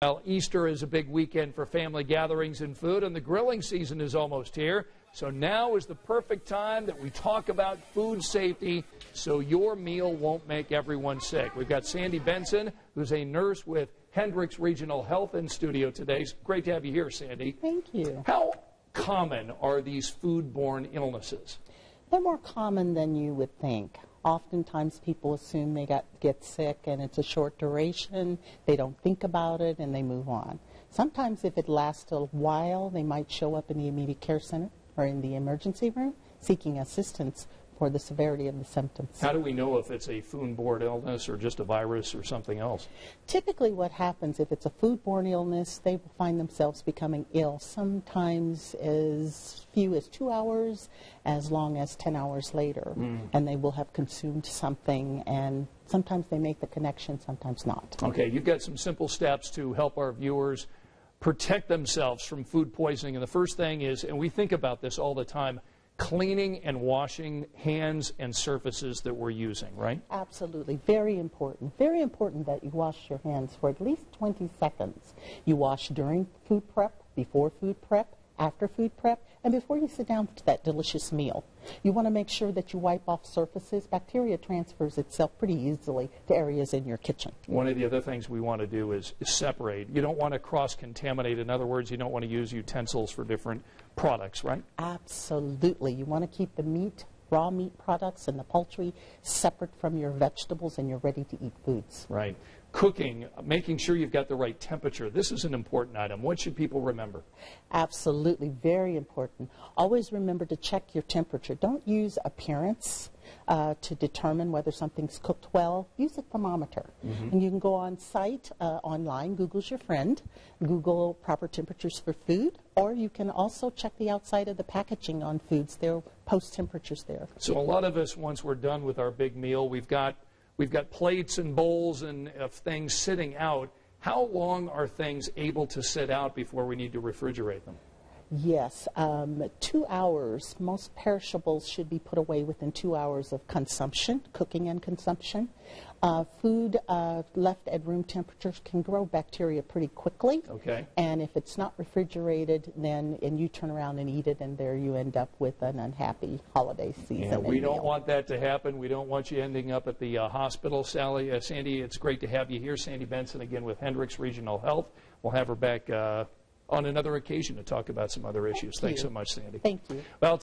Well, Easter is a big weekend for family gatherings and food, and the grilling season is almost here. So now is the perfect time that we talk about food safety so your meal won't make everyone sick. We've got Sandy Benson, who's a nurse with Hendricks Regional Health in studio today. It's great to have you here, Sandy. Thank you. How common are these foodborne illnesses? They're more common than you would think. Oftentimes people assume they get sick and it's a short duration, they don't think about it, and they move on. Sometimes if it lasts a while, they might show up in the immediate care center or in the emergency room seeking assistance for the severity of the symptoms. How do we know if it's a foodborne illness or just a virus or something else? Typically what happens if it's a foodborne illness, they will find themselves becoming ill sometimes as few as 2 hours, as long as 10 hours later. And they will have consumed something, and sometimes they make the connection, sometimes not. Okay, you've got some simple steps to help our viewers protect themselves from food poisoning. And the first thing is, and we think about this all the time, cleaning and washing hands and surfaces that we're using, right? Absolutely. Very important. Very important that you wash your hands for at least 20 seconds. You wash during food prep, before food prep, after food prep, and before you sit down to that delicious meal. You want to make sure that you wipe off surfaces. Bacteria transfers itself pretty easily to areas in your kitchen. One of the other things we want to do is separate. You don't want to cross-contaminate. In other words, you don't want to use utensils for different products, right? Absolutely. You want to keep the meat, raw meat products and the poultry separate from your vegetables and your ready-to-eat foods. Right. Cooking, making sure you've got the right temperature. This is an important item. What should people remember? Absolutely. Very important. Always remember to check your temperature. Don't use appearance to determine whether something's cooked well. Use a thermometer. And you can go on site, online, Google's your friend, Google proper temperatures for food, or you can also check the outside of the packaging on foods. There are post temperatures there. So a lot of us, once we're done with our big meal, we've got plates and bowls and things sitting out. How long are things able to sit out before we need to refrigerate them? Yes, 2 hours. Most perishables should be put away within 2 hours of consumption, cooking and consumption. Food left at room temperature can grow bacteria pretty quickly. Okay. And if it's not refrigerated, and you turn around and eat it, and there you end up with an unhappy holiday season. Yeah, we don't want that to happen. We don't want you ending up at the hospital. Sandy, it's great to have you here. Sandy Benson again with Hendricks Regional Health. We'll have her back on another occasion to talk about some other issues. Thanks so much, Sandy. Thank you. Well,